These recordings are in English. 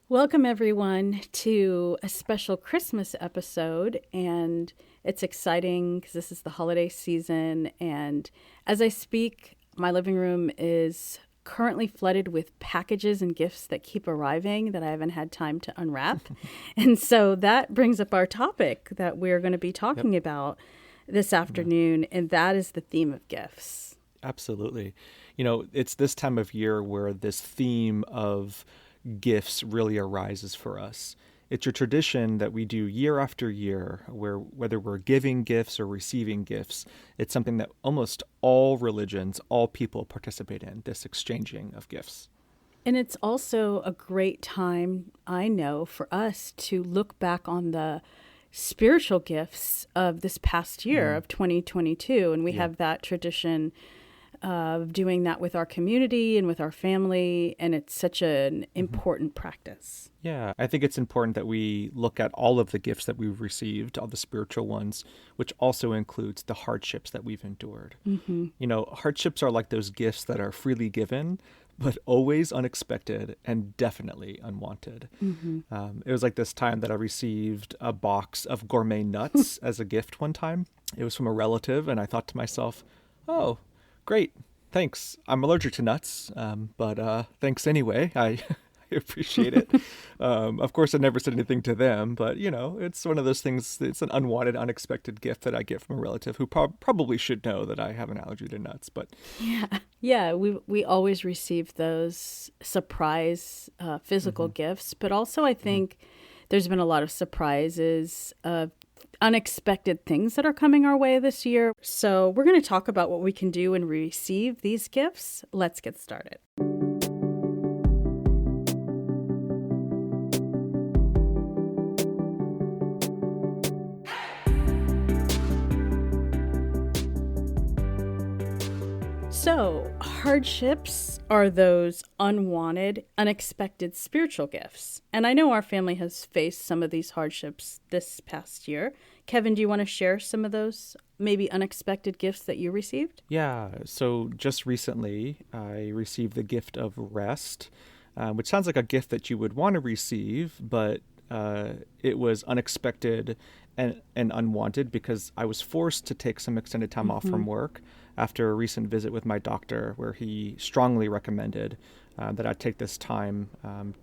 Welcome, everyone, to a special Christmas episode. And it's exciting because this is the holiday season. And as I speak, my living room is currently flooded with packages and gifts that keep arriving that I haven't had time to unwrap. And so that brings up our topic that we're going to be Yep. talking about this Yeah, afternoon. And that is the theme of gifts. absolutely. It's this time of year where this theme of gifts really arises for us. It's a tradition that we do year after year where whether we're giving gifts or receiving gifts, it's something that almost all religions, all people participate in, this exchanging of gifts. And it's also a great time, I know, for us to look back on the spiritual gifts of this past year Mm, of 2022. And we yeah. have that tradition of doing that with our community and with our family. And it's such an hmm important practice. Yeah, I think it's important that we look at all of the gifts that we've received, all the spiritual ones, which also includes the hardships that we've endured. Hmm. Hardships are like those gifts that are freely given, but always unexpected and definitely unwanted. Hmm. It was like this time that I received a box of gourmet nuts as a gift one time. It was from a relative, and I thought to myself, oh, great. Thanks. I'm allergic to nuts, but thanks anyway. I appreciate it. Of course, I never said anything to them, but it's one of those things. It's an unwanted, unexpected gift that I get from a relative who probably should know that I have an allergy to nuts. But Yeah. Yeah. We always receive those surprise physical hmm gifts, but also I hmm think there's been a lot of surprises of unexpected things that are coming our way this year. So we're going to talk about what we can do and receive these gifts. Let's get started. So, hardships are those unwanted, unexpected spiritual gifts. And I know our family has faced some of these hardships this past year. Kevin, do you want to share some of those maybe unexpected gifts that you received? Yeah. So just recently, I received the gift of rest, which sounds like a gift that you would want to receive, but it was unexpected and unwanted because I was forced to take some extended time off Hmm. from work after a recent visit with my doctor, where he strongly recommended that I take this time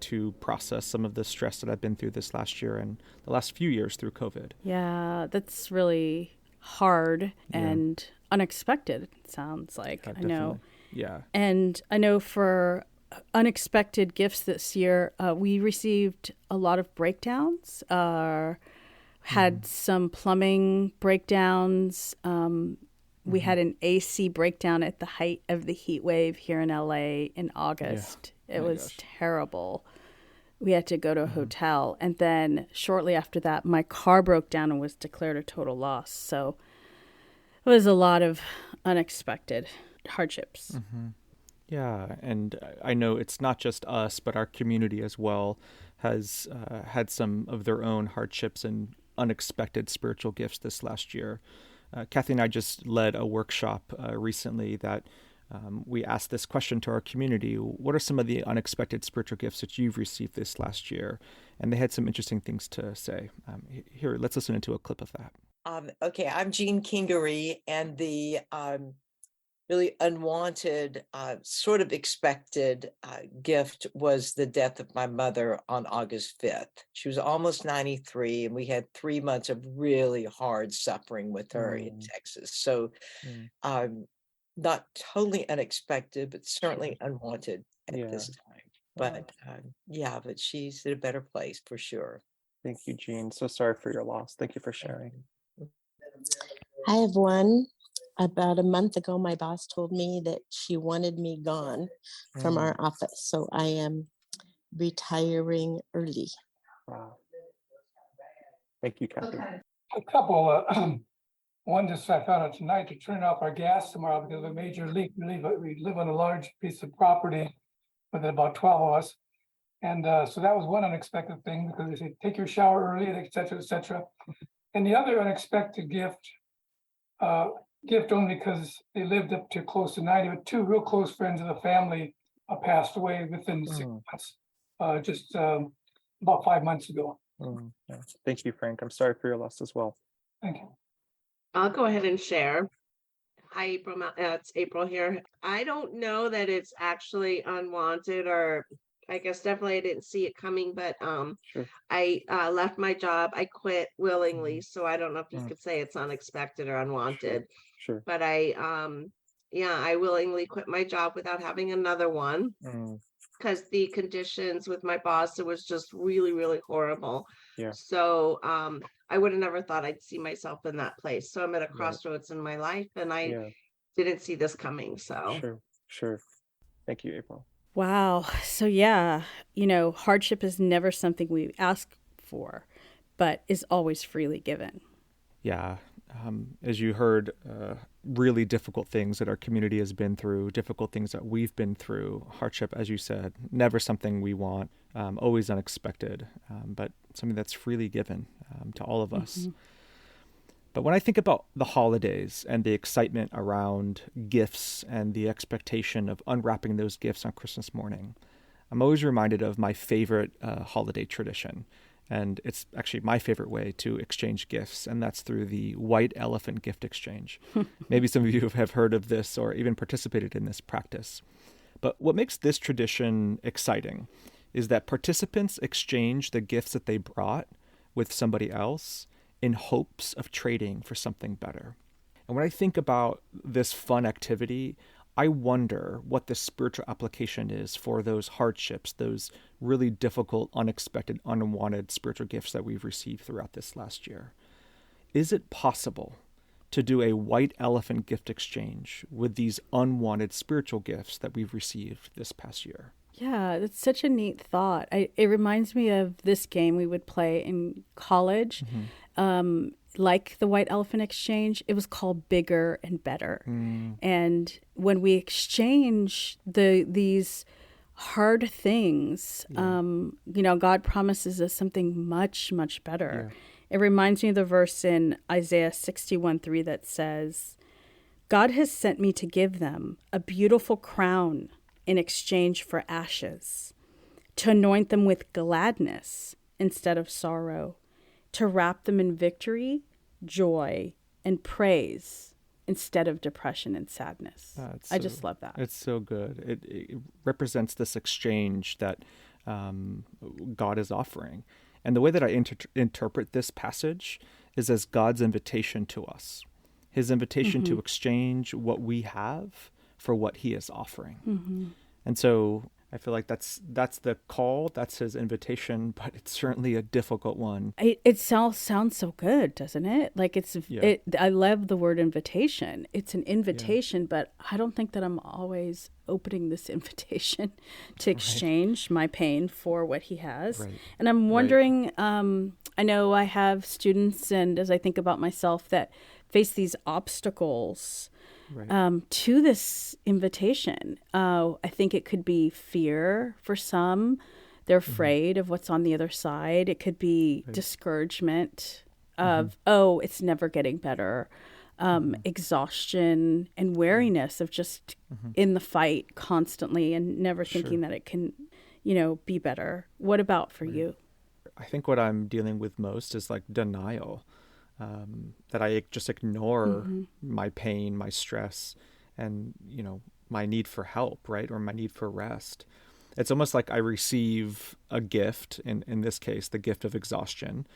to process some of the stress that I've been through this last year and the last few years through COVID. Yeah, that's really hard Yeah, and unexpected, it sounds like. I know. definitely. Yeah. And I know for unexpected gifts this year, we received a lot of breakdowns, hmm had some plumbing breakdowns. We hmm had an AC breakdown at the height of the heat wave here in LA in Yeah. August. It My was gosh. terrible. We had to go to a hmm hotel. And then shortly after that, my car broke down and was declared a total loss. So it was a lot of unexpected hardships. hmm Yeah, and I know it's not just us, but our community as well has had some of their own hardships and unexpected spiritual gifts this last year. Kathy and I just led a workshop recently that we asked this question to our community: what are some of the unexpected spiritual gifts that you've received this last year? And they had some interesting things to say. Here, let's listen into a clip of that. Okay, I'm Jean Kingery, and the really unwanted, sort of expected gift was the death of my mother on August 5th. She was almost 93, and we had 3 months of really hard suffering with her in Mm, Texas. So, mm, um, not totally unexpected, but sure. certainly unwanted at Yeah. this time. Oh, But yeah, but she's in a better place for sure. thank you, Jean. So sorry for your loss. Thank you for sharing. Mhm. I have one. About a month ago, my boss told me that she wanted me gone from Mm, our office. So I am retiring early. wow. Thank you, Kathy. A couple, one just I found out tonight to turn off our gas tomorrow because of a major leak. We live on a large piece of property with about 12 of us. And so that was one unexpected thing because they say, take your shower early, et cetera, et cetera. And the other unexpected uh, gift only because they lived up to close to 90, but two real close friends of the family passed away within six Mm, months. about 5 months ago. Yeah. Thank you, Frank. I'm sorry for your loss as well. Thank you. I'll go ahead and share. Hi, April. It's April here. I don't know that it's actually unwanted, or I guess definitely I didn't see it coming, but Sure. I left my job. I quit willingly, so I don't know if you Mm. could say it's unexpected or unwanted. Sure. But I willingly quit my job without having another one because the conditions with my boss, it was just really, really horrible. Yeah. So I would have never thought I'd see myself in that place. So I'm at a Right. crossroads in my life, and I Yeah. didn't see this coming. So Sure. Thank you, April. Wow. So yeah, hardship is never something we ask for, but is always freely given. Yeah. As you heard, really difficult things that our community has been through, difficult things that we've been through. Hardship, as you said, never something we want, always unexpected, but something that's freely given to all of us. Mm-hmm. But when I think about the holidays and the excitement around gifts and the expectation of unwrapping those gifts on Christmas morning, I'm always reminded of my favorite holiday tradition. And it's actually my favorite way to exchange gifts, and that's through the white elephant gift exchange. Maybe some of you have heard of this or even participated in this practice. But what makes this tradition exciting is that participants exchange the gifts that they brought with somebody else in hopes of trading for something better. And when I think about this fun activity, I wonder what the spiritual application is for those hardships, those really difficult, unexpected, unwanted spiritual gifts that we've received throughout this last year. Is it possible to do a white elephant gift exchange with these unwanted spiritual gifts that we've received this past year? Yeah, that's such a neat thought. It reminds me of this game we would play in college. Like the white elephant exchange, it was called Bigger and Better. And when we exchange these hard things, God promises us something much, much better. It reminds me of the verse in Isaiah 61:3 that says, God has sent me to give them a beautiful crown in exchange for ashes, to anoint them with gladness instead of sorrow, to wrap them in victory, joy, and praise instead of depression and sadness. I just love that. It's so good. It represents this exchange that God is offering. And the way that I interpret this passage is as God's invitation to us, his invitation to exchange what we have for what he is offering. And so I feel like that's the call, that's his invitation, but it's certainly a difficult one. It sounds so good, doesn't it? Like I love the word invitation. It's an invitation, but I don't think that I'm always opening this invitation to exchange my pain for what he has. Right. And I'm wondering, I know I have students, and as I think about myself, that face these obstacles to this invitation. I think it could be fear for some. They're afraid of what's on the other side. It could be discouragement of, it's never getting better. Exhaustion and weariness of just in the fight constantly and never thinking that it can, be better. What about for you? I think what I'm dealing with most is like denial. That I just ignore my pain, my stress, and, my need for help, right? Or my need for rest. It's almost like I receive a gift, in this case, the gift of exhaustion,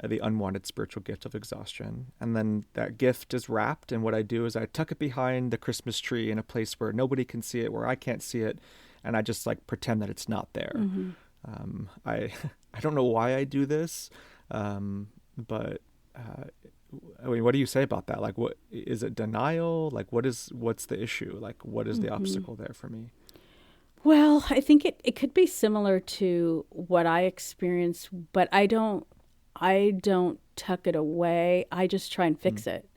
the unwanted spiritual gift of exhaustion. And then that gift is wrapped, and what I do is I tuck it behind the Christmas tree in a place where nobody can see it, where I can't see it, and I just like pretend that it's not there. I don't know why I do this, but I mean, what do you say about that? Like, what is it? Denial? Like, what's the issue? Like, what is the obstacle there for me? Well, I think it could be similar to what I experienced, but I don't tuck it away. I just try and fix it,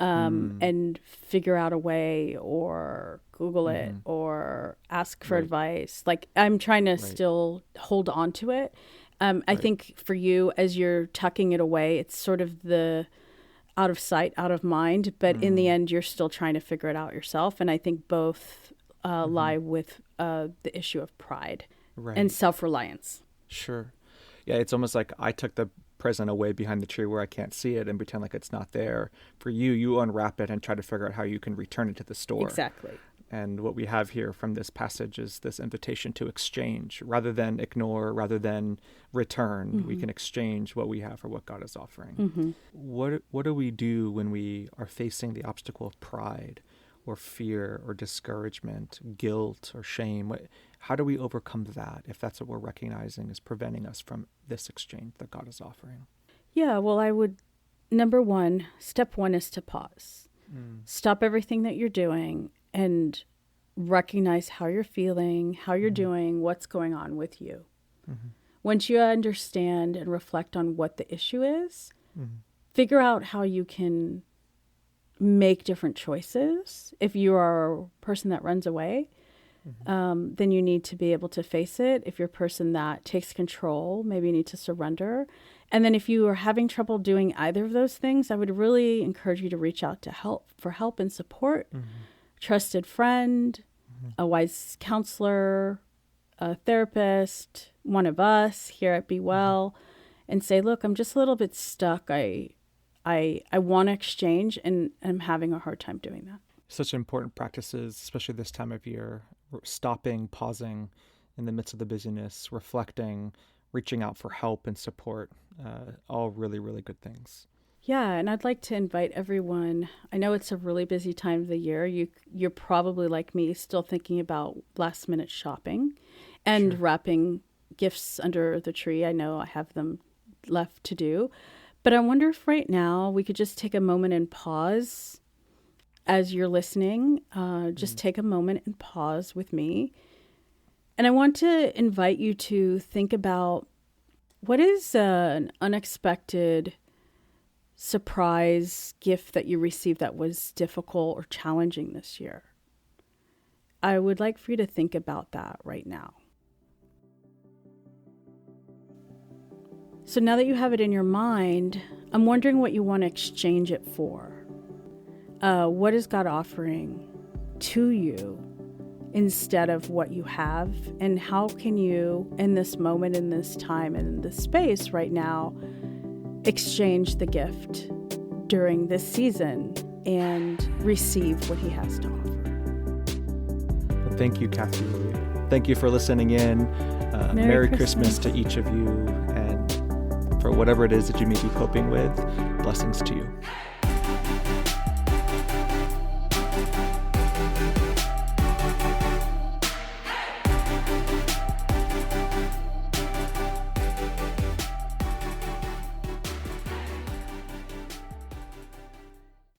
and figure out a way, or Google it, or ask for advice. Like, I'm trying to still hold on to it. I think for you, as you're tucking it away, it's sort of the out of sight, out of mind. But in the end, you're still trying to figure it out yourself. And I think both lie with the issue of pride and self-reliance. Sure. Yeah, it's almost like I took the present away behind the tree where I can't see it and pretend like it's not there. For you, you unwrap it and try to figure out how you can return it to the store. Exactly. And what we have here from this passage is this invitation to exchange. Rather than ignore, rather than return, we can exchange what we have for what God is offering. What do we do when we are facing the obstacle of pride or fear or discouragement, guilt or shame? How do we overcome that if that's what we're recognizing is preventing us from this exchange that God is offering? Yeah, well, number one, step one is to pause. Stop everything that you're doing and recognize how you're feeling, how you're doing, what's going on with you. Once you understand and reflect on what the issue is, figure out how you can make different choices. If you are a person that runs away, then you need to be able to face it. If you're a person that takes control, maybe you need to surrender. And then if you are having trouble doing either of those things, I would really encourage you to reach out for help and support. Trusted friend, a wise counselor, a therapist, one of us here at Be Well, and say, look, I'm just a little bit stuck. I want to exchange and I'm having a hard time doing that. Such important practices, especially this time of year, stopping, pausing in the midst of the busyness, reflecting, reaching out for help and support, all really, really good things. Yeah, and I'd like to invite everyone. I know it's a really busy time of the year. You're probably like me, still thinking about last minute shopping and wrapping gifts under the tree. I know I have them left to do. But I wonder if right now we could just take a moment and pause as you're listening. Just take a moment and pause with me. And I want to invite you to think about what is an unexpected surprise gift that you received that was difficult or challenging this year. I would like for you to think about that right now. So now that you have it in your mind, I'm wondering what you want to exchange it for. What is God offering to you instead of what you have? And how can you, in this moment, in this time, and in this space right now, exchange the gift during this season and receive what he has to offer? Well, thank you, Kathy. Thank you for listening in. Merry Christmas to each of you. And for whatever it is that you may be coping with, blessings to you.